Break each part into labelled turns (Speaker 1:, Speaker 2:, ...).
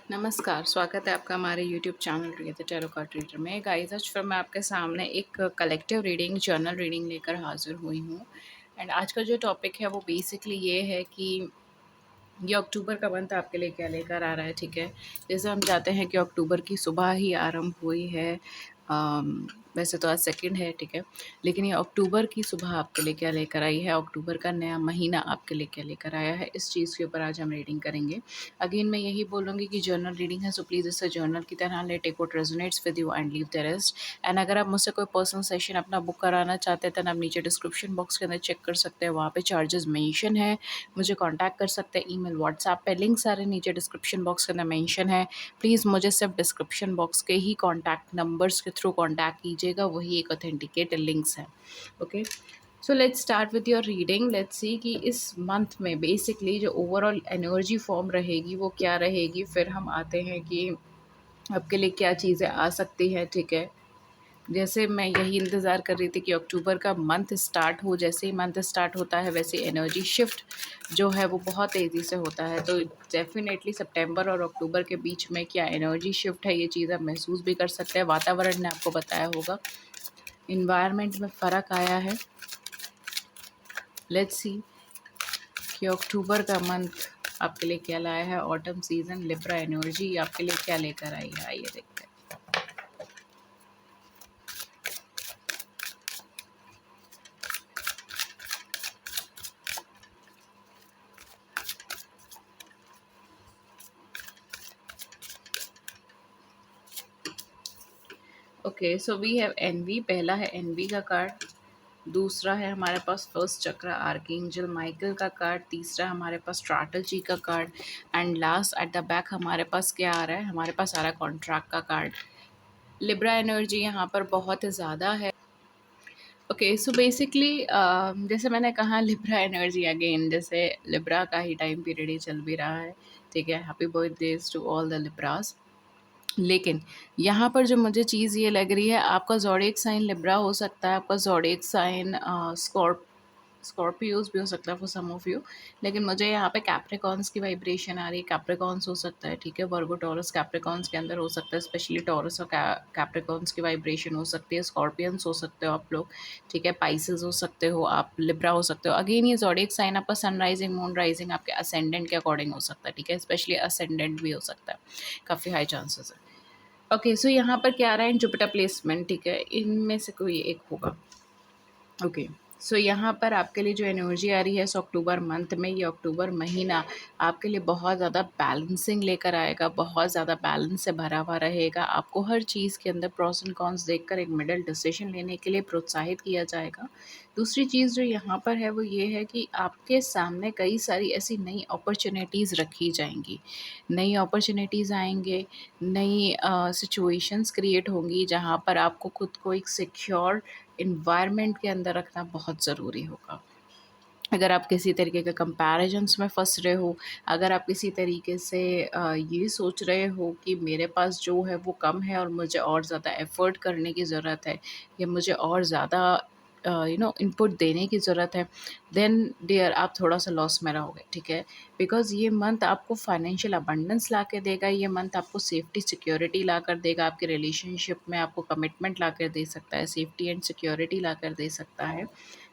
Speaker 1: नमस्कार, स्वागत है आपका हमारे YouTube channel read the tarot card reader में। गाइस, आज फिर मैं आपके सामने एक कलेक्टिव रीडिंग, जर्नल रीडिंग लेकर हाज़िर हुई हूँ। एंड आज का जो टॉपिक है वो बेसिकली ये है कि ये अक्टूबर का मंथ आपके लिए क्या लेकर आ रहा है, ठीक है? जैसे हम चाहते हैं कि अक्टूबर की सुबह ही आरंभ हुई है। वैसे तो आज सेकंड है, ठीक है? लेकिन ये अक्टूबर की सुबह आपके लिए क्या लेकर आई है, अक्टूबर का नया महीना आपके लिए क्या लेकर आया है, इस चीज़ के ऊपर आज हम रीडिंग करेंगे। अगेन मैं यही बोलूँगी कि जर्नल रीडिंग है, सो प्लीज़ इसे जर्नल की तरह लें, take what resonates with you and leave the rest. And अगर आप मुझसे कोई पर्सनल सेशन अपना बुक कराना चाहते हैं तो आप नीचे डिस्क्रिप्शन बॉक्स के अंदर चेक कर सकते हैं, वहाँ पे चार्जेस मेंशन है। मुझे कांटेक्ट कर सकते हैं ईमेल, व्हाट्सएप पे, लिंक सारे नीचे डिस्क्रिप्शन बॉक्स के अंदर मेंशन है। प्लीज़ मुझे सिर्फ डिस्क्रिप्शन बॉक्स के ही कॉन्टैक्ट नंबर्स के थ्रू कॉन्टैक्ट कीजिएगा, वही एक ऑथेंटिकेट लिंक्स हैं। Okay, so let's start with your reading. Let's see कि इस मंथ में बेसिकली जो ओवरऑल एनर्जी फॉर्म रहेगी वो क्या रहेगी। फिर हम आते हैं कि आपके लिए क्या चीज़ें आ सकती हैं, ठीक है? जैसे मैं यही इंतज़ार कर रही थी कि अक्टूबर का मंथ स्टार्ट हो, जैसे ही मंथ स्टार्ट होता है वैसे एनर्जी शिफ्ट जो है वो बहुत तेज़ी से होता है। तो डेफ़िनेटली सितंबर और अक्टूबर के बीच में क्या एनर्जी शिफ्ट है, ये चीज़ आप महसूस भी कर सकते हैं। वातावरण ने आपको बताया होगा, एनवायरनमेंट में फ़र्क आया है। लेट्स सी कि अक्टूबर का मंथ आपके लिए क्या लाया है। ऑटम सीज़न लिब्रा एनर्जी आपके लिए क्या लेकर आई है, आइए देखते हैं। Okay, so we have envy. पहला है एनवी का कार्ड, दूसरा है हमारे पास फर्स्ट चक्र आर्कएंजल माइकल का कार्ड, तीसरा हमारे पास स्ट्रैटेजी का card, and last at the back हमारे पास क्या आ रहा है, हमारे पास आ रहा है कॉन्ट्रैक्ट का कार्ड। लिब्रा एनर्जी यहाँ पर बहुत ज़्यादा है। ओके, सो बेसिकली जैसे मैंने कहा लिब्रा एनर्जी अगेन, जैसे लिब्रा का ही टाइम पीरियड ही चल भी रहा है, ठीक है? Happy birthdays to all the Libras. लेकिन यहाँ पर जो मुझे चीज़ ये लग रही है, आपका ज़ोडिएक साइन लिब्रा हो सकता है, आपका ज़ोडिएक साइन स्कॉर्पियोज़ भी हो सकता है फॉर सम ऑफ यू। लेकिन मुझे यहाँ पे कैप्रिकॉर्न्स की वाइब्रेशन आ रही है। कैप्रिकॉर्न्स हो सकता है, ठीक है? वर्गो, टॉरस कैप्रिकॉर्न्स के अंदर हो सकता है, स्पेशली टॉरस और कैप्रिकॉर्न्स की वाइब्रेशन हो सकती है। स्कॉर्पियंस हो सकते हो आप लोग, ठीक है? पाइसेस हो सकते हो आप, लिब्रा हो सकते हो। अगेन ये ज़ोडिएक साइन आपका सन राइजिंग, मून राइजिंग आपके असेंडेंट के अकॉर्डिंग हो सकता है, ठीक है? स्पेशली असेंडेंट भी हो सकता है, काफ़ी हाई चांसेस है। ओके, सो यहाँ पर क्या आ रहा है, जुपिटर प्लेसमेंट, ठीक है? इनमें से कोई एक होगा। ओके, सो यहाँ पर आपके लिए जो एनर्जी आ रही है, सो अक्टूबर मंथ में, ये अक्टूबर महीना आपके लिए बहुत ज़्यादा बैलेंसिंग लेकर आएगा, बहुत ज़्यादा बैलेंस से भरा हुआ रहेगा। आपको हर चीज़ के अंदर प्रोस एंड कॉन्स देखकर एक मिडल डिसीजन लेने के लिए प्रोत्साहित किया जाएगा। दूसरी चीज़ जो यहाँ पर है वो ये है कि आपके सामने कई सारी ऐसी नई अपॉर्चुनिटीज़ रखी जाएंगी, नई अपॉर्चुनिटीज़ आएंगे, नई सिचुएशंस क्रिएट होंगी जहाँ पर आपको खुद को एक सिक्योर इन्वायरमेंट के अंदर रखना बहुत ज़रूरी होगा। अगर आप किसी तरीके के कंपैरिजन्स में फँस रहे हो, अगर आप किसी तरीके से ये सोच रहे हो कि मेरे पास जो है वो कम है और मुझे और ज़्यादा एफ़र्ट करने की ज़रूरत है, या मुझे और ज़्यादा इनपुट देने की ज़रूरत है, देन डियर आप थोड़ा-सा लॉस में रहोगे, ठीक है? बिकॉज़ ये मंथ आपको फाइनेंशियल अबंडेंस ला के देगा, ये मंथ आपको सेफ्टी सिक्योरिटी ला कर देगा, आपके रिलेशनशिप में आपको कमिटमेंट ला कर दे सकता है, सेफ्टी एंड सिक्योरिटी ला कर दे सकता है।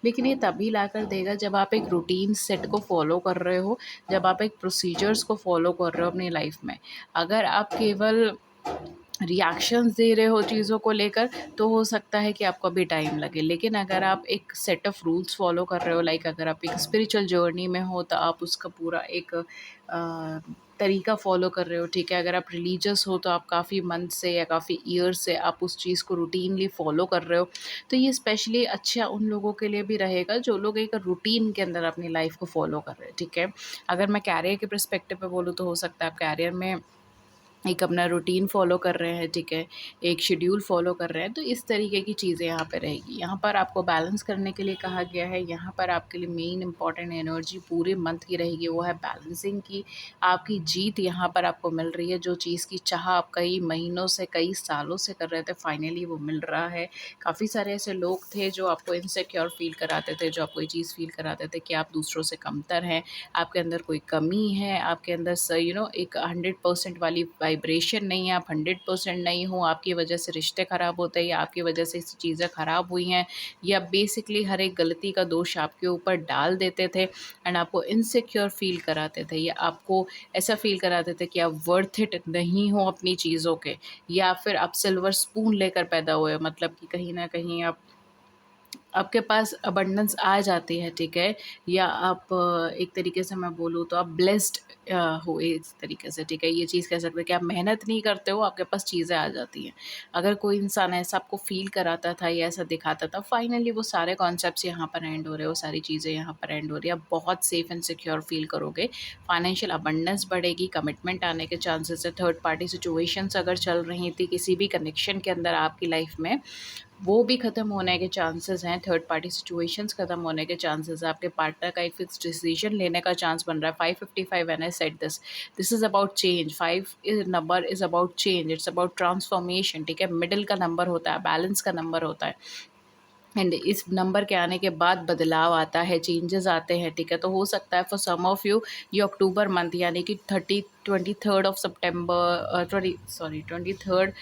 Speaker 1: लेकिन ये तभी ला कर देगा जब आप एक रूटीन सेट को फ़ॉलो कर रहे हो, जब आप एक प्रोसीजर्स को फ़ॉलो कर रहे हो अपनी लाइफ़ में। अगर आप केवल रिएक्शंस दे रहे हो चीज़ों को लेकर, तो हो सकता है कि आपको अभी टाइम लगे। लेकिन अगर आप एक सेट ऑफ रूल्स फ़ॉलो कर रहे हो, लाइक अगर आप एक स्पिरिचुअल जर्नी में हो तो आप उसका पूरा एक तरीका फ़ॉलो कर रहे हो, ठीक है? अगर आप रिलीजियस हो तो आप काफ़ी मंथ से या काफ़ी ईयर से आप उस चीज़ को रूटीनली फ़ॉलो कर रहे हो। तो ये स्पेशली अच्छा उन लोगों के लिए भी रहेगा जो लोग एक रूटीन के अंदर अपनी लाइफ़ को फ़ॉलो कर रहे हैं, ठीक है? अगर मैं करियर के पर्सपेक्टिव पे बोलूँ तो हो सकता है आप करियर में एक अपना रूटीन फ़ॉलो कर रहे हैं, ठीक है, एक शेड्यूल फ़ॉलो कर रहे हैं, तो इस तरीके की चीज़ें यहाँ पे रहेगी। यहाँ पर आपको बैलेंस करने के लिए कहा गया है, यहाँ पर आपके लिए मेन इम्पॉर्टेंट एनर्जी पूरे मंथ की रहेगी, वो है बैलेंसिंग की। आपकी जीत यहाँ पर आपको मिल रही है, जो चीज़ की चाह आप कई महीनों से, कई सालों से कर रहे थे, फाइनली वो मिल रहा है। काफ़ी सारे ऐसे लोग थे जो आपको इनसिक्योर फ़ील कराते थे, जो आपको ये चीज़ फ़ील कराते थे कि आप दूसरों से कमतर हैं, आपके अंदर कोई कमी है, आपके अंदर एक 100% वाली वाइब्रेशन नहीं है, आप 100% नहीं हो, आपकी वजह से रिश्ते ख़राब होते हैं या आपकी वजह से चीज़ें ख़राब हुई हैं, या बेसिकली हर एक गलती का दोष आपके ऊपर डाल देते थे एंड आपको इनसिक्योर फ़ील कराते थे, या आपको ऐसा फ़ील कराते थे कि आप वर्थ इट नहीं हो अपनी चीज़ों के, या फिर आप सिल्वर स्पून लेकर पैदा हुए, मतलब कि कहीं न कहीं आपके पास अबंडेंस आ जाती है, ठीक है? या आप एक तरीके से मैं बोलूँ तो आप ब्लेस्ड हो इस तरीके से, ठीक है? ये चीज़ कह सकते हैं कि आप मेहनत नहीं करते हो, आपके पास चीज़ें आ जाती हैं। अगर कोई इंसान ऐसा आपको फ़ील कराता था या ऐसा दिखाता था, फाइनली वो सारे कॉन्सेप्ट्स यहाँ पर एंड हो रहे हैं, वो सारी चीज़ें यहाँ पर एंड हो रही हैं। आप बहुत सेफ़ एंड सिक्योर फ़ील करोगे, फाइनेंशियल अबंडेंस बढ़ेगी, कमिटमेंट आने के चांसेस है, थर्ड पार्टी सिचुएशंस अगर चल रही थी किसी भी कनेक्शन के अंदर आपकी लाइफ़ में, वो भी ख़त्म होने के चांसेस हैं, थर्ड पार्टी सिचुएशंस ख़त्म होने के चांसेस हैं, आपके पार्टनर का एक फिक्स डिसीजन लेने का चांस बन रहा है। 555 when I said this, this is about change, 5 number is about change, it's about transformation, ठीक है? मिडल का नंबर होता है, बैलेंस का नंबर होता है। एंड इस नंबर के आने के बाद बदलाव आता है, चेंजेस आते हैं, ठीक है? तो हो सकता है फॉर सम ऑफ यू ये अक्टूबर मंथ यानी कि 23rd ऑफ सितंबर 23rd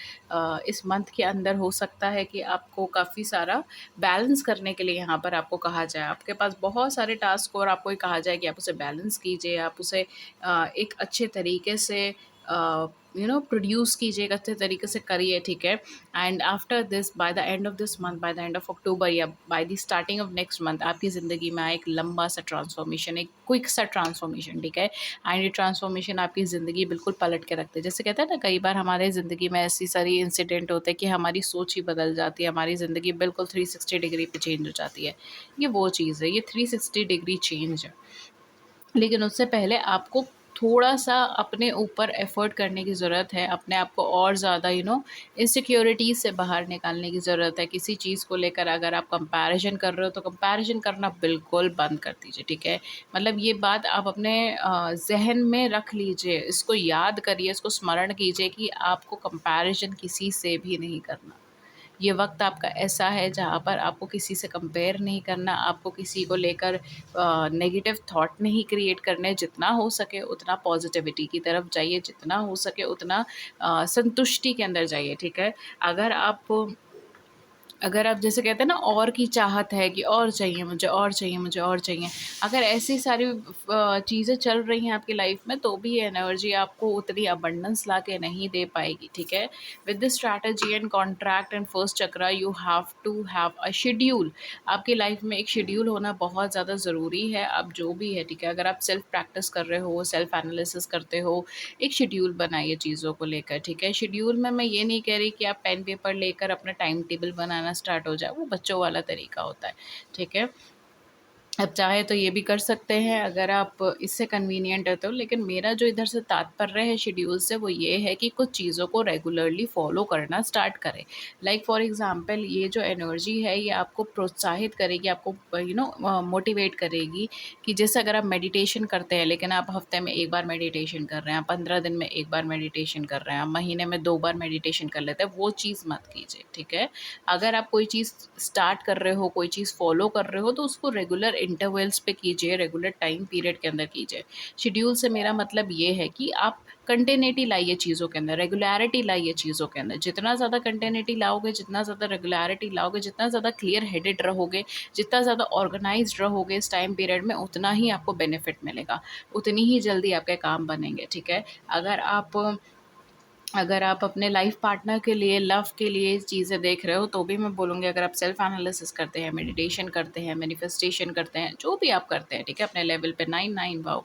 Speaker 1: इस मंथ के अंदर हो सकता है कि आपको काफ़ी सारा बैलेंस करने के लिए यहाँ पर आपको कहा जाए। आपके पास बहुत सारे टास्क और आपको ये कहा जाए कि आप उसे बैलेंस कीजिए, आप उसे एक अच्छे तरीके से प्रोड्यूस कीजिए, एक अच्छे तरीके से करिए, ठीक है? And after this by the end of this month, by the end of October या by the starting of next month आपकी ज़िंदगी में आए एक लंबा सा ट्रांसफॉर्मेशन, एक क्विक सा ट्रांसफॉर्मेशन, ठीक है? एंड ये ट्रांसफॉर्मेशन आपकी ज़िंदगी बिल्कुल पलट के रखते हैं। जैसे कहते हैं ना, कई बार हमारे ज़िंदगी में ऐसी सारी इंसिडेंट होते हैं कि हमारी सोच ही बदल जाती है, हमारी ज़िंदगी बिल्कुल 360 डिग्री पे चेंज हो जाती है। ये वो चीज़ है, ये 360 डिग्री चेंज है। लेकिन उससे पहले आपको थोड़ा-सा अपने ऊपर एफ़र्ट करने की ज़रूरत है, अपने आप को और ज़्यादा इनसिक्योरिटीज़ से बाहर निकालने की ज़रूरत है। किसी चीज़ को लेकर अगर आप कंपैरिज़न कर रहे हो, तो कंपैरिज़न करना बिल्कुल बंद कर दीजिए, ठीक है? मतलब ये बात आप अपने ज़हन में रख लीजिए, इसको याद करिए, इसको स्मरण कीजिए कि आपको कंपैरिज़न किसी से भी नहीं करना। ये वक्त आपका ऐसा है जहाँ पर आपको किसी से कंपेयर नहीं करना, आपको किसी को लेकर नेगेटिव थॉट नहीं क्रिएट करने, जितना हो सके उतना पॉजिटिविटी की तरफ जाइए, जितना हो सके उतना संतुष्टि के अंदर जाइए, ठीक है? अगर आप अगर आप जैसे कहते हैं ना, और की चाहत है कि और चाहिए मुझे, और चाहिए मुझे, और चाहिए। अगर ऐसी सारी चीज़ें चल रही हैं आपकी लाइफ में, तो भी ये एनर्जी आपको उतनी अबंडेंस ला के नहीं दे पाएगी, ठीक है? With this strategy and contract and first chakra you have to have a schedule. आपकी लाइफ में एक शेड्यूल होना बहुत ज़्यादा ज़रूरी है, अब जो भी है, ठीक है? अगर आप सेल्फ प्रैक्टिस कर रहे हो, सेल्फ एनालिसिस करते हो, एक शेड्यूल बनाइए चीज़ों को लेकर, ठीक है? शेड्यूल में मैं ये नहीं कह रही कि आप पेन पेपर लेकर अपना टाइम टेबल बनाना स्टार्ट हो जाए, वो बच्चों वाला तरीका होता है, ठीक है? आप चाहे तो ये भी कर सकते हैं अगर आप इससे कन्वीनिएंट है तो, लेकिन मेरा जो इधर से तात्पर्य है शेड्यूल से, वो ये है कि कुछ चीज़ों को रेगुलरली फॉलो करना स्टार्ट करें। लाइक फॉर एग्ज़ाम्पल, ये जो एनर्जी है ये आपको प्रोत्साहित करेगी, आपको मोटिवेट करेगी कि जैसे अगर आप मेडिटेशन करते हैं, लेकिन आप हफ्ते में 1 बार मेडिटेशन कर रहे हैं, आप 15 दिन में 1 बार मेडिटेशन कर रहे हैं, आप महीने में 2 बार मेडिटेशन कर लेते हैं, वो चीज़ मत कीजिए, ठीक है? अगर आप कोई चीज़ स्टार्ट कर रहे हो, कोई चीज़ फ़ॉलो कर रहे हो, तो उसको रेगुलर इंटरवल्स पे कीजिए, रेगुलर टाइम पीरियड के अंदर कीजिए। शेड्यूल से मेरा मतलब ये है कि आप कंटिन्यूटी लाइए चीज़ों के अंदर, रेगुलैरिटी लाइए चीज़ों के अंदर। जितना ज़्यादा कंटिन्यूटी लाओगे, जितना ज़्यादा रेगुलैरिटी लाओगे, जितना ज़्यादा क्लियर हेडेड रहोगे, जितना ज़्यादा ऑर्गनाइज़्ड रहोगे इस टाइम पीरियड में, उतना ही आपको बेनिफिट मिलेगा, उतनी ही जल्दी आपके काम बनेंगे, ठीक है? अगर आप अगर आप अपने लाइफ पार्टनर के लिए, लव के लिए चीज़ें देख रहे हो, तो भी मैं बोलूँगी अगर आप सेल्फ एनालिसिस करते हैं, मेडिटेशन करते हैं, मैनिफेस्टेशन करते हैं, जो भी आप करते हैं, ठीक है? अपने लेवल पे 9-9 वाओ!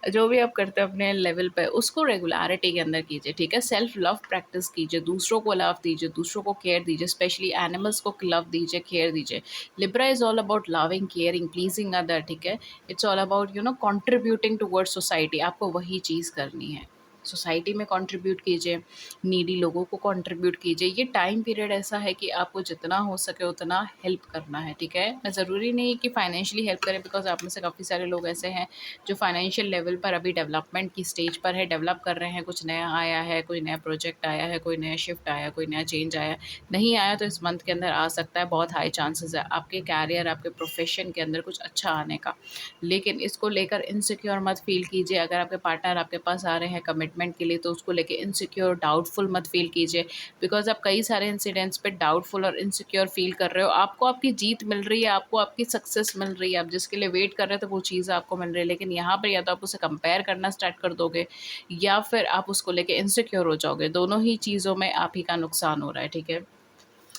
Speaker 1: जो भी आप करते हैं अपने लेवल पे, उसको रेगुलैरिटी के अंदर कीजिए, ठीक है? सेल्फ लव प्रैक्टिस कीजिए, दूसरों को लव दीजिए, दूसरों को केयर दीजिए, स्पेशली एनिमल्स को लव दीजिए, केयर दीजिए। Libra is all about loving, caring, pleasing other, ठीक है? It's all about contributing towards society, आपको वही चीज़ करनी है। सोसाइटी में कंट्रीब्यूट कीजिए, नीडी लोगों को कंट्रीब्यूट कीजिए। ये टाइम पीरियड ऐसा है कि आपको जितना हो सके उतना हेल्प करना है, ठीक है? मैं ज़रूरी नहीं कि फाइनेंशियली हेल्प करें, बिकॉज़ आप में से काफ़ी सारे लोग ऐसे हैं जो फाइनेंशियल लेवल पर अभी डेवलपमेंट की स्टेज पर है, डेवलप कर रहे हैं, कुछ नया आया है, कोई नया प्रोजेक्ट आया है, कोई नया शिफ्ट आया, कोई नया चेंज आया। नहीं आया तो इस मंथ के अंदर आ सकता है, बहुत हाई चांसेस है आपके कैरियर, आपके प्रोफ़ेशन के अंदर कुछ अच्छा आने का। लेकिन इसको लेकर इनसिक्योर मत फ़ील कीजिए। अगर आपके पार्टनर आपके पास आ रहे हैं कमिटमेंट के लिए, तो उसको लेके इनसिक्योर, डाउटफुल मत फ़ील कीजिए, बिकॉज़ आप कई सारे इंसिडेंट्स पे डाउटफुल और इनसिक्योर फ़ील कर रहे हो। आपको आपकी जीत मिल रही है, आपको आपकी सक्सेस मिल रही है, आप जिसके लिए वेट कर रहे थे वो चीज़ आपको मिल रही है, लेकिन यहाँ पर या तो आप उसे कंपेयर करना स्टार्ट कर दोगे या फिर आप उसको लेके इनसिक्योर हो जाओगे। दोनों ही चीज़ों में आप ही का नुकसान हो रहा है, ठीक है?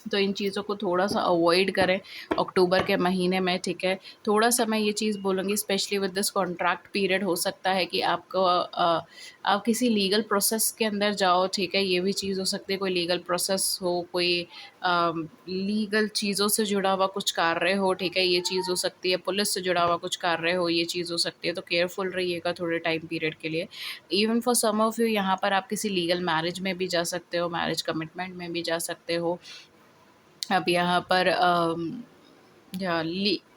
Speaker 1: तो इन चीज़ों को थोड़ा-सा अवॉइड करें अक्टूबर के महीने में, ठीक है? थोड़ा-सा मैं ये चीज़ बोलूँगी, specially with this contract period हो सकता है कि आपको आप किसी लीगल प्रोसेस के अंदर जाओ, ठीक है? ये भी चीज़ हो सकती है, कोई लीगल प्रोसेस हो, कोई लीगल चीज़ों से जुड़ा हुआ कुछ कार्य हो, ठीक है? ये चीज़ हो सकती है, पुलिस से जुड़ा हुआ कुछ कार्य हो, ये चीज़ हो सकती है, तो केयरफुल रहिएगा थोड़े टाइम पीरियड के लिए। Even for some of you यहाँ पर आप किसी लीगल मैरिज में भी जा सकते हो, मैरिज कमिटमेंट में भी जा सकते हो। अब यहाँ पर या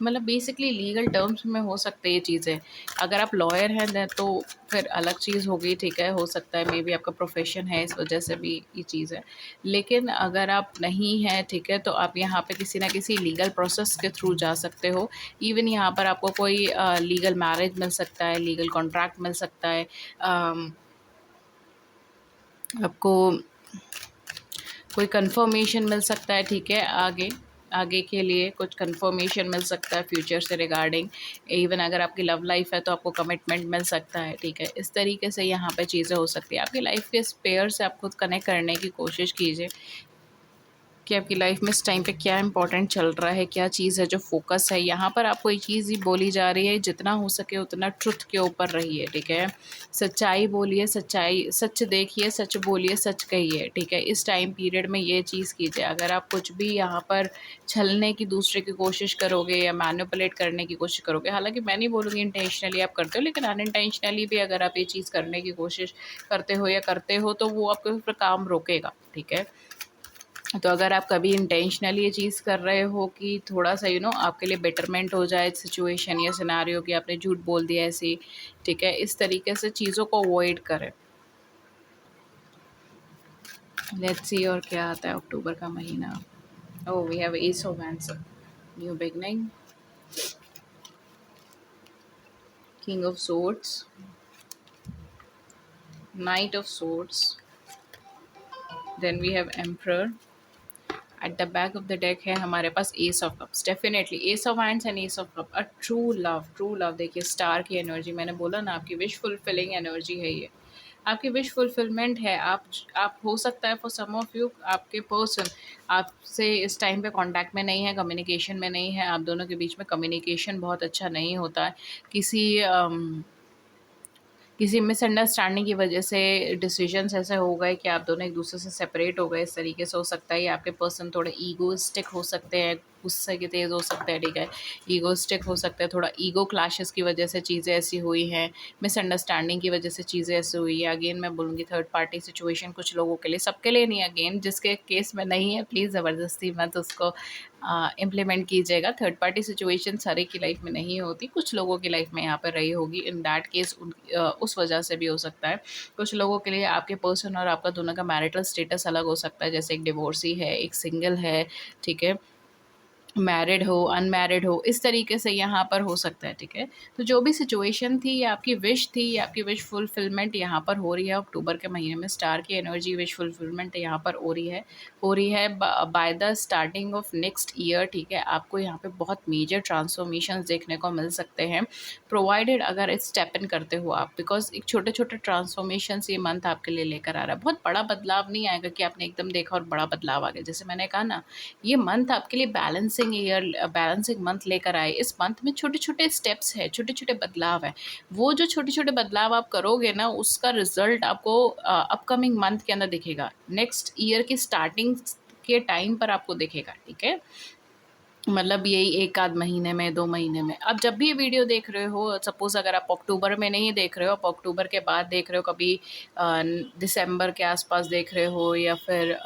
Speaker 1: मतलब बेसिकली लीगल टर्म्स में हो सकते हैं ये चीज़ें। अगर आप लॉयर हैं देन तो फिर अलग चीज़ होगी, ठीक है? हो सकता है मे बी आपका प्रोफ़ेशन है, इस वजह से भी ये चीज़ है। लेकिन अगर आप नहीं हैं, ठीक है? तो आप यहाँ पे किसी न किसी लीगल प्रोसेस के थ्रू जा सकते हो। इवन यहाँ पर आपको कोई लीगल मैरिज मिल सकता है, लीगल कॉन्ट्रैक्ट मिल सकता है। आपको कोई कंफर्मेशन मिल सकता है, ठीक है? आगे आगे के लिए कुछ कंफर्मेशन मिल सकता है फ्यूचर से रिगार्डिंग। इवन अगर आपकी लव लाइफ है तो आपको कमिटमेंट मिल सकता है, ठीक है? इस तरीके से यहाँ पे चीज़ें हो सकती है। आपकी लाइफ के स्पेयर से आप खुद कनेक्ट करने की कोशिश कीजिए कि आपकी लाइफ में इस टाइम पे क्या इंपॉर्टेंट चल रहा है, क्या चीज़ है जो फ़ोकस है। यहाँ पर आपको ये चीज़ ही बोली जा रही है, जितना हो सके उतना ट्रुथ के ऊपर रहिए, ठीक है? सच्चाई बोलिए, सच्चाई सच देखिए, सच बोलिए, सच कहिए, ठीक है? इस टाइम पीरियड में ये चीज़ कीजिए। अगर आप कुछ भी यहाँ पर छलने की दूसरे की कोशिश करोगे या मैनिपुलेट करने की कोशिश करोगे, हालाँकि मैं नहीं बोलूँगी इंटेंशनली आप करते हो, लेकिन अनइंटेंशनली भी अगर आप ये चीज़ करने की कोशिश करते हो या करते हो, तो वो आपके ऊपर काम रोकेगा, ठीक है? तो अगर आप कभी इंटेंशनली ये चीज़ कर रहे हो कि थोड़ा-सा आपके लिए बेटरमेंट हो जाए सिचुएशन या सिनेरियो कि आपने झूठ बोल दिया ऐसे ही, ठीक है? इस तरीके से चीज़ों को अवॉइड करें। लेट्स सी और क्या आता है अक्टूबर का महीना। Oh! We have ace of wands, new beginning, king of swords, knight of swords, then we have emperor. At the back of the deck है हमारे पास ace of cups. Definitely ace of hands and ace of cup, a true love, true love. देखिए star की energy, मैंने बोला ना आपकी wish fulfilling energy है ये, आपकी विश फुलफिलमेंट है। आप हो सकता है फॉर सम ऑफ यू आपके पर्सन आपसे इस टाइम पे कांटेक्ट में नहीं है, कम्युनिकेशन में नहीं है, आप दोनों के बीच में कम्युनिकेशन बहुत अच्छा नहीं होता है। किसी किसी मिसअंडरस्टैंडिंग की वजह से डिसीजंस ऐसे हो गए कि आप दोनों एक दूसरे से सेपरेट हो गए। इस तरीके से हो सकता है या आपके पर्सन थोड़े ईगोइस्टिक हो सकते हैं, गुस्से के तेज़ हो सकते हैं, ठीक है? ईगोइस्टिक हो सकते हैं, थोड़ा ईगो क्लैशेस की वजह से चीज़ें ऐसी हुई हैं, मिसअंडरस्टैंडिंग की वजह से चीज़ें ऐसी हुई है। अगेन मैं बोलूँगी थर्ड पार्टी सिचुएशन कुछ लोगों के लिए, सबके लिए नहीं। अगेन जिसके केस में नहीं है प्लीज़ ज़बरदस्ती मत उसको इम्प्लीमेंट कीजिएगा। थर्ड पार्टी सिचुएशन हर एक की लाइफ में नहीं होती, कुछ लोगों की लाइफ में यहाँ पर रही होगी। इन दैट केस उस वजह से भी हो सकता है। कुछ लोगों के लिए आपके पर्सन और आपका दोनों का मैरिटल स्टेटस अलग हो सकता है, जैसे एक डिवोर्सी है, एक सिंगल है, ठीक है? मैरिड हो, अनमैरिड हो, इस तरीके से यहाँ पर हो सकता है, ठीक है? तो जो भी सिचुएशन थी या आपकी विश थी या आपकी विश फुलफिलमेंट यहाँ पर हो रही है अक्टूबर के महीने में। स्टार की एनर्जी विश फुलफिलमेंट यहाँ पर हो रही है bye the starting of next year, ठीक है? आपको यहाँ पे बहुत मेजर ट्रांसफॉर्मेशंस देखने को मिल सकते हैं, प्रोवाइडेड अगर इस स्टेप इन करते हो आप, बिकॉज एक छोटे-छोटे ट्रांसफॉर्मेशंस ये मंथ आपके लिए लेकर आ रहा है। बहुत बड़ा बदलाव नहीं आएगा कि आपने एकदम देखा और बड़ा बदलाव आ गया। जैसे मैंने कहा ना, ये मंथ आपके लिए बैलेंसिंग मंथ लेकर आए। इस मंथ में छोटे-छोटे स्टेप्स हैं, छोटे-छोटे बदलाव हैं। वो जो छोटे-छोटे बदलाव आप करोगे ना, उसका रिज़ल्ट आपको अपकमिंग मंथ के अंदर दिखेगा। नेक्स्ट ईयर की स्टार्टिंग के टाइम पर आपको दिखेगा, ठीक है? मतलब यही 1 आध महीने में, 2 महीने में। अब जब भी ये वीडियो देख रहे हो, सपोज़ अगर आप अक्टूबर में नहीं देख रहे हो, आप अक्टूबर के बाद देख रहे हो, कभी दिसंबर के आस-पास देख रहे हो या फिर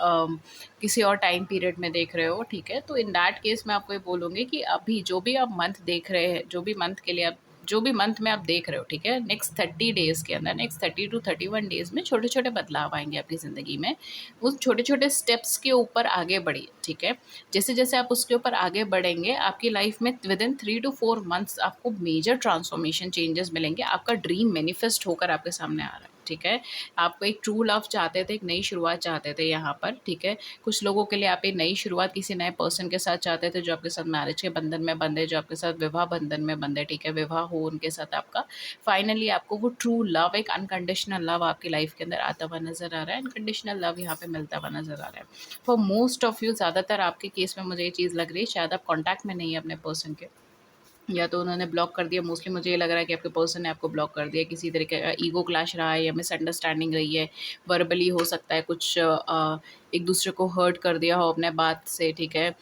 Speaker 1: किसी और टाइम पीरियड में देख रहे हो, ठीक है? तो इन दैट केस मैं आपको ये बोलूँगी कि अभी जो भी आप मंथ देख रहे हैं, जो भी मंथ के लिए आप जो भी मंथ में आप देख रहे हो, ठीक है? नेक्स्ट 30 डेज़ के अंदर, नेक्स्ट 30 टू 31 डेज़ में छोटे-छोटे बदलाव आएँगे आपकी ज़िंदगी में। उस छोटे-छोटे स्टेप्स के ऊपर आगे बढ़िए, ठीक है? जैसे-जैसे आप उसके ऊपर आगे बढ़ेंगे, आपकी लाइफ में विदिन 3 टू 4 मंथ्स आपको मेजर ट्रांसफॉर्मेशन चेंजेस मिलेंगे। आपका ड्रीम मैनिफेस्ट होकर आपके सामने आ रहा है, ठीक है? आपको एक ट्रू लव चाहते थे, एक नई शुरुआत चाहते थे यहाँ पर, ठीक है? कुछ लोगों के लिए आप एक नई शुरुआत किसी नए पर्सन के साथ चाहते थे, जो आपके साथ मैरिज के बंधन में बंधे, जो आपके साथ विवाह बंधन में बंधे, ठीक है? विवाह हो उनके साथ आपका। फाइनली आपको वो ट्रू लव, एक अनकंडीशनल लव आपकी लाइफ के अंदर आता हुआ नज़र आ रहा है। अनकंडीशनल लव यहाँ पे मिलता हुआ नज़र आ रहा है। फॉर मोस्ट ऑफ यू, ज़्यादातर आपके केस में मुझे ये चीज़ लग रही है, शायद आप कॉन्टैक्ट में नहीं है अपने पर्सन के, या तो उन्होंने ब्लॉक कर दिया। मोस्टली मुझे ये लग रहा है कि आपके पर्सन ने आपको ब्लॉक कर दिया। किसी तरीके का ईगो क्लैश रहा है या मिसअंडरस्टैंडिंग रही है। वर्बली हो सकता है कुछ एक दूसरे को हर्ट कर दिया हो अपने बात से, ठीक है?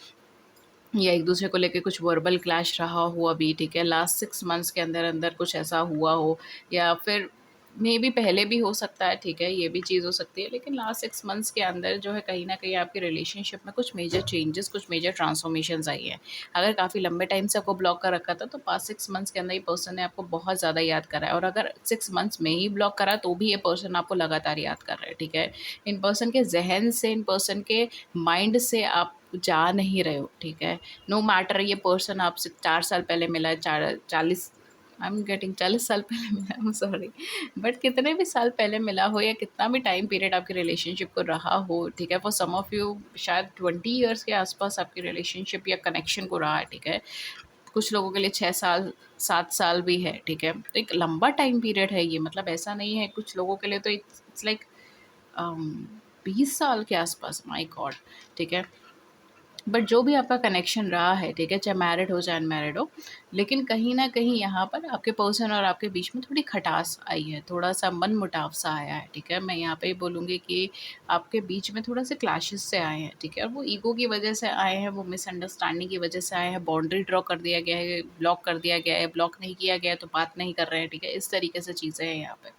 Speaker 1: या एक दूसरे को लेके कुछ वर्बल क्लैश रहा हो अभी, ठीक है? लास्ट 6 मंथ्स के अंदर-अंदर कुछ ऐसा हुआ हो, या फिर मेबी पहले भी हो सकता है, ठीक है? ये भी चीज़ हो सकती है, लेकिन लास्ट 6 मंथ्स के अंदर जो है कहीं न कहीं आपके रिलेशनशिप में कुछ मेजर चेंजेस, कुछ मेजर ट्रांसफॉर्मेशंस आई हैं। अगर काफ़ी लंबे टाइम से आपको ब्लॉक कर रखा था, तो पास्ट 6 मंथ्स के अंदर ये पर्सन ने आपको बहुत ज़्यादा याद करा है, और अगर 6 मंथ्स में ही ब्लॉक करा, तो भी ये पर्सन आपको लगातार याद कर रहा है, ठीक है? इन पर्सन के ज़हन से, इन पर्सन के माइंड से आप जा नहीं रहे हो, ठीक है? नो मैटर ये पर्सन आपसे 4 साल पहले मिला है, चार 40 आई एम गेटिंग 40 साल पहले मिला है, आई एम सॉरी, बट कितने भी साल पहले मिला हो या कितना भी टाइम पीरियड आपके रिलेशनशिप को रहा हो, ठीक है? फॉर सम ऑफ यू शायद 20 इयर्स के आसपास आपकी रिलेशनशिप या कनेक्शन को रहा है, ठीक है? कुछ लोगों के लिए 6 साल, 7 साल भी है, ठीक है? तो एक लंबा टाइम पीरियड है ये, मतलब ऐसा नहीं है। कुछ लोगों के लिए तो इट्स लाइक 20 साल के आसपास, माय गॉड, ठीक है? बट जो भी आपका कनेक्शन रहा है, ठीक है, चाहे मैरिड हो चाहे अनमैरिड हो, लेकिन कहीं न कहीं यहाँ पर आपके पर्सन और आपके बीच में थोड़ी खटास आई है, थोड़ा-सा मनमुटाव सा आया है, ठीक है? मैं यहाँ पे ये बोलूँगी कि आपके बीच में थोड़ा-से क्लैशेस से आए हैं, ठीक है? और वो ईगो की वजह से आए हैं, वो मिसअंडरस्टैंडिंग की वजह से आए हैं, बाउंड्री ड्रॉ कर दिया गया है, ब्लॉक कर दिया गया है, ब्लॉक नहीं किया गया है तो बात नहीं कर रहे हैं, ठीक है? इस तरीके से चीज़ें हैं यहाँ पे।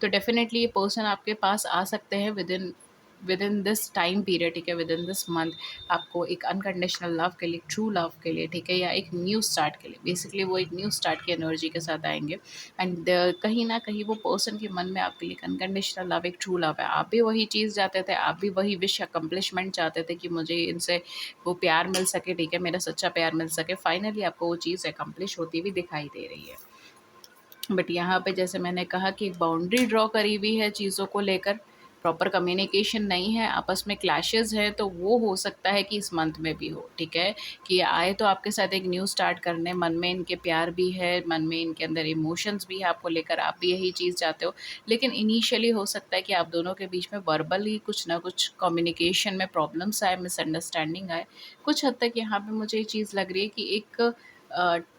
Speaker 1: तो डेफ़िनेटली ये पर्सन आपके पास आ सकते हैं within within this time period, ठीक है? विदिन दिस मंथ आपको एक अनकंडीशनल लव के लिए, ट्रू लव के लिए, ठीक है? या एक न्यू स्टार्ट के लिए, बेसिकली वो एक न्यू स्टार्ट की एनर्जी के साथ आएँगे। एंड कहीं न कहीं वो पर्सन के मन में आपके लिए एक अनकंडीशनल लव, एक ट्रू लव है। आप भी वही चीज़ चाहते थे, आप भी वही विश अकम्प्लिशमेंट चाहते थे कि मुझे इनसे वो प्यार मिल सके, ठीक है? मेरा सच्चा प्यार मिल सके। फाइनली आपको वो चीज़ अकम्प्लिश होती हुई दिखाई दे रही है। बट यहाँ पे जैसे मैंने कहा कि एक बाउंड्री ड्रॉ करी हुई है चीज़ों को लेकर, प्रॉपर कम्युनिकेशन नहीं है, आपस में क्लैशेज़ हैं, तो वो हो सकता है कि इस मंथ में भी हो, ठीक है? कि आए तो आपके साथ एक न्यू स्टार्ट करने, मन में इनके प्यार भी है, मन में इनके अंदर इमोशंस भी है आपको लेकर, आप भी यही चीज़ चाहते हो। लेकिन इनिशियली हो सकता है कि आप दोनों के बीच में वर्बली कुछ ना कुछ कम्युनिकेशन में प्रॉब्लम्स आए, मिसअंडरस्टैंडिंग आए। कुछ हद तक यहाँ पे मुझे ये चीज़ लग रही है कि एक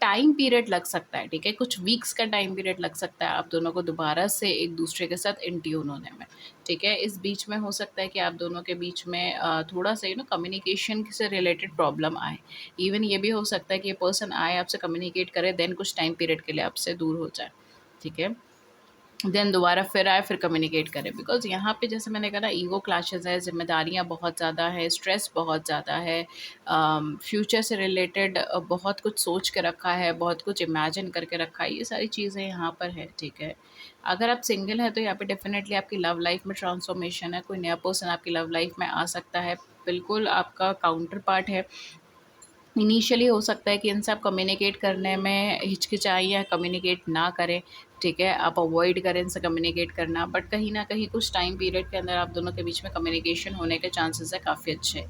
Speaker 1: टाइम पीरियड लग सकता है, ठीक है? कुछ वीक्स का टाइम पीरियड लग सकता है आप दोनों को दोबारा से एक दूसरे के साथ इन ट्यून होने में, ठीक है? इस बीच में हो सकता है कि आप दोनों के बीच में थोड़ा-सा कम्युनिकेशन से रिलेटेड प्रॉब्लम आए। इवन ये भी हो सकता है कि ये पर्सन आए, आपसे कम्युनिकेट करे, देन कुछ टाइम पीरियड के लिए आपसे दूर हो जाए, ठीक है? देन दोबारा फिर आए, फिर कम्युनिकेट करें, बिकॉज़ यहाँ पे जैसे मैंने कहा ना, ईगो क्लैशेज़ है, ज़िम्मेदारियाँ बहुत ज़्यादा है, स्ट्रेस बहुत ज़्यादा है, फ्यूचर से रिलेटेड बहुत कुछ सोच के रखा है, बहुत कुछ इमेजिन करके रखा है, ये सारी चीज़ें यहाँ पर है, ठीक है? अगर आप सिंगल हैं तो यहाँ पे डेफ़िनेटली आपकी लव लाइफ़ में ट्रांसफ़ॉर्मेशन है, कोई नया पर्सन आपकी लव लाइफ़ में आ सकता है, बिल्कुल आपका काउंटर पार्ट है। इनिशियली हो सकता है कि इनसे आप कम्युनिकेट करने में हिचकिचाएँ या कम्युनिकेट ना करें, ठीक है? आप अवॉइड करें इनसे कम्युनिकेट करना, बट कहीं न कहीं कुछ टाइम पीरियड के अंदर आप दोनों के बीच में कम्युनिकेशन होने के चांसेस है काफ़ी अच्छे।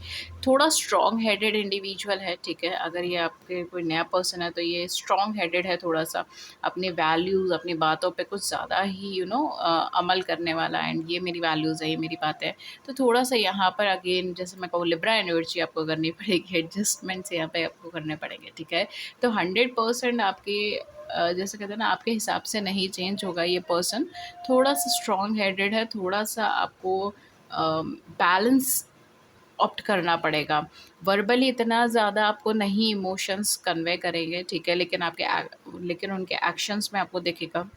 Speaker 1: थोड़ा स्ट्रॉन्ग हेडेड इंडिविजुअल है, ठीक है? अगर ये आपके कोई नया पर्सन है तो ये स्ट्रॉन्ग हेडेड है थोड़ा-सा, अपनी वैल्यूज़, अपनी बातों पे कुछ ज़्यादा ही अमल करने वाला, एंड ये मेरी वैल्यूज़ है, ये मेरी बात है। तो थोड़ा-सा यहाँ पर अगेन जैसे मैं कहूँ, लिब्रा एनर्जी आपको करनी पड़ेगी, एडजस्टमेंट्स यहाँ पे आपको करने पड़ेंगे, ठीक है? तो 100% आपके जैसे कहते हैं ना, आपके हिसाब से नहीं चेंज होगा ये पर्सन, थोड़ा-सा स्ट्रॉन्ग हेडेड है, थोड़ा-सा आपको बैलेंस ऑप्ट करना पड़ेगा। वर्बली इतना ज़्यादा आपको नहीं इमोशंस कन्वे करेंगे, ठीक है, लेकिन उनके एक्शंस में आपको दिखेगा,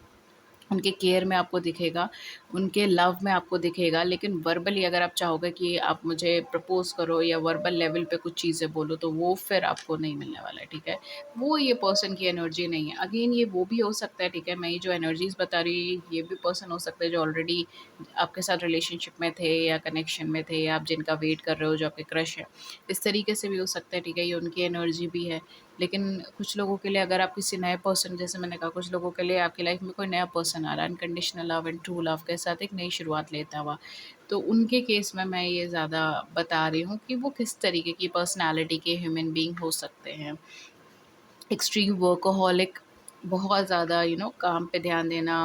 Speaker 1: उनके केयर में आपको दिखेगा, उनके लव में आपको दिखेगा। लेकिन वर्बली अगर आप चाहोगे कि आप मुझे प्रपोज़ करो या वर्बल लेवल पे कुछ चीज़ें बोलो, तो वो फिर आपको नहीं मिलने वाला है, ठीक है। वो ये पर्सन की एनर्जी नहीं है। अगेन ये वो भी हो सकता है, ठीक है, मैं ये जो एनर्जीज़ बता रही हूँ, ये भी पर्सन हो सकता है जो ऑलरेडी आपके साथ रिलेशनशिप में थे या कनेक्शन में थे, या आप जिनका वेट कर रहे हो, जो आपके क्रश है। इस तरीके से भी हो सकता है, ठीक है, ये उनकी एनर्जी भी है। लेकिन कुछ लोगों के लिए अगर आप किसी नए पर्सन, जैसे मैंने कहा, कुछ लोगों के लिए आपकी लाइफ में कोई नया पर्सन आ रहा है, unconditional love and true love के साथ एक नई शुरुआत लेता हुआ, तो उनके केस में मैं ये ज़्यादा बता रही हूँ कि वो किस तरीके की पर्सनालिटी के ह्यूमन बीइंग हो सकते हैं। एक्सट्रीम वर्कोहॉलिक, बहुत ज़्यादा काम पे ध्यान देना,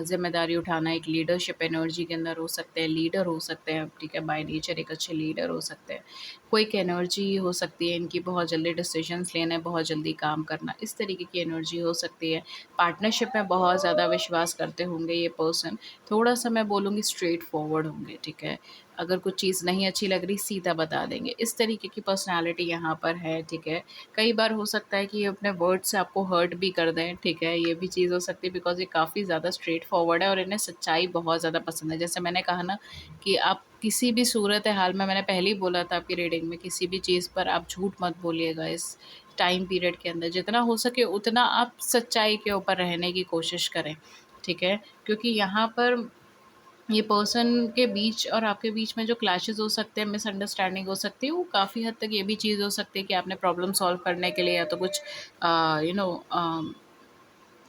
Speaker 1: ज़िम्मेदारी उठाना, एक लीडरशिप एनर्जी के अंदर हो सकते हैं, लीडर हो सकते हैं, ठीक है, बाय नेचर एक अच्छे लीडर हो सकते हैं। क्विक एनर्जी हो सकती है इनकी, बहुत जल्दी डिसीजंस लेना, बहुत जल्दी काम करना, इस तरीके की एनर्जी हो सकती है। पार्टनरशिप में बहुत ज़्यादा विश्वास करते होंगे ये पर्सन, थोड़ा-सा मैं बोलूँगी स्ट्रेट फॉरवर्ड होंगे, ठीक है। अगर कुछ चीज़ नहीं अच्छी लग रही, सीधा बता देंगे, इस तरीके की पर्सनैलिटी यहाँ पर है, ठीक है। कई बार हो सकता है कि ये अपने वर्ड से आपको हर्ट भी कर दें, ठीक है, ये भी चीज़ हो सकती है, बिकॉज़ ये काफ़ी ज़्यादा स्ट्रेट फॉरवर्ड है और इन्हें सच्चाई बहुत ज़्यादा पसंद है। जैसे मैंने कहा ना कि आप किसी भी सूरत हाल में, मैंने पहले ही बोला था आपकी रीडिंग में, किसी भी चीज़ पर आप झूठ मत बोलिएगा इस टाइम पीरियड के अंदर। जितना हो सके उतना आप सच्चाई के ऊपर रहने की कोशिश करें, ठीक है। क्योंकि यहाँ पर ये पर्सन के बीच और आपके बीच में जो क्लैशेस हो सकते हैं, मिसअंडरस्टैंडिंग हो सकती है, वो काफ़ी हद तक ये भी चीज़ हो सकती है कि आपने प्रॉब्लम सॉल्व करने के लिए या तो कुछ यू नो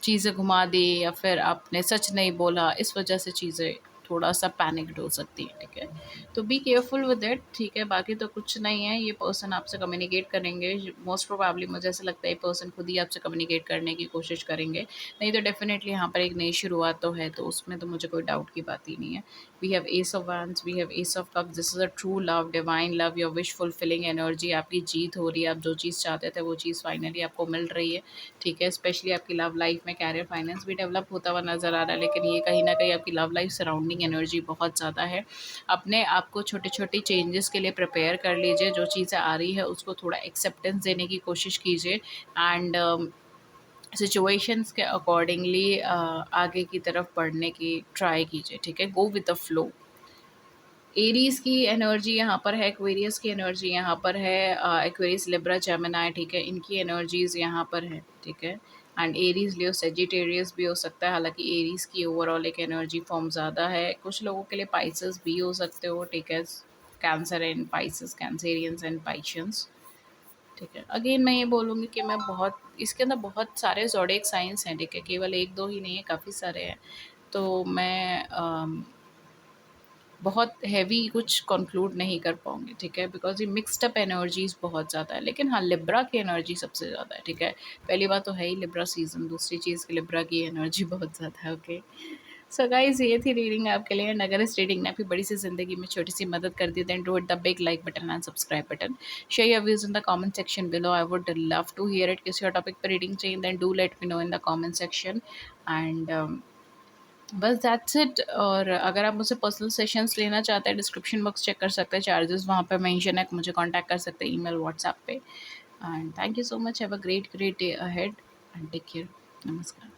Speaker 1: चीज़ें घुमा दी, या फिर आपने सच नहीं बोला, इस वजह से चीज़ें थोड़ा-सा पैनिक्ड हो सकती हैं, ठीक है। तो बी केयरफुल विद इट, ठीक है, बाकी तो कुछ नहीं है। ये पर्सन आपसे कम्युनिकेट करेंगे, मोस्ट प्रोबेबली मुझे ऐसा लगता है ये पर्सन खुद ही आपसे कम्युनिकेट करने की कोशिश करेंगे। नहीं तो डेफ़िनेटली यहाँ पर एक नई शुरुआत तो है, तो उसमें तो मुझे कोई डाउट की बात ही नहीं है। We have ace of wands, we have ace of cups, this is a true love, divine love, your wish fulfilling energy, आपकी जीत हो रही है, आप जो चीज़ चाहते थे वो चीज़ फाइनली आपको मिल रही है, ठीक है। स्पेशली आपकी लव लाइफ में कैरियर फाइनेंस भी डेवलप होता हुआ नज़र आ रहा है, लेकिन ये कहीं न कहीं आपकी लव लाइफ सराउंडिंग एनर्जी बहुत ज़्यादा है। अपने आप को छोटे-छोटे चेंजेस के लिए प्रिपेयर कर लीजिए, जो चीज़ें आ रही है उसको थोड़ा एक्सेप्टेंस देने की कोशिश कीजिए, एंड सिचुएशंस के अकॉर्डिंगली आगे की तरफ बढ़ने की ट्राई कीजिए, ठीक है। Go with the flow. Aries की एनर्जी यहाँ पर है, एक्वेरियस की एनर्जी यहाँ पर है, एक्वेरियस, लिब्रा, जेमिनी, ठीक है, इनकी एनर्जीज़ यहाँ पर है, ठीक है। एंड एरीज़, लियो, सेजिटेरियस भी हो सकता है, हालांकि एरीज़ की ओवरऑल एक एनर्जी फॉर्म ज़्यादा है। कुछ लोगों के लिए पाइसेस भी हो सकते हो, ठीक है, cancer and Pisces, Cancerians and Pisceans, ठीक है। अगेन मैं ये बोलूँगी कि मैं बहुत, इसके अंदर बहुत सारे ज़ोडिएक साइंस हैं, ठीक है, केवल 1-2 ही नहीं है, काफ़ी सारे हैं। तो मैं बहुत हेवी कुछ कंक्लूड नहीं कर पाऊँगी, ठीक है, बिकॉज़ ये मिक्स्ड अप एनर्जीज़ बहुत ज़्यादा है। लेकिन हाँ, लिब्रा की एनर्जी सबसे ज़्यादा है, ठीक है। पहली बात तो है ही लिब्रा सीज़न, दूसरी चीज़ कि लिब्रा की एनर्जी बहुत ज़्यादा है, ओके। सो गाइज़, ये थी रीडिंग आपके लिए, एंड अगर इस रीडिंग ने आपकी बड़ी-सी ज़िंदगी में छोटी-सी मदद कर दी, then do hit the big like button and subscribe button. Share your views in the comment section below, I would love to hear it. किसी और टॉपिक पर रीडिंग चाहिए, then do let me know in the comment section, and बस that's it. और अगर आप मुझसे personal sessions लेना चाहते हैं, डिस्क्रिप्शन बॉक्स चेक कर सकते हैं, चार्जेस वहाँ पे मेंशन है, मुझे कांटेक्ट कर सकते हैं ईमेल, व्हाट्सएप पे। And thank you so much, have a great day ahead, and take care. नमस्कार।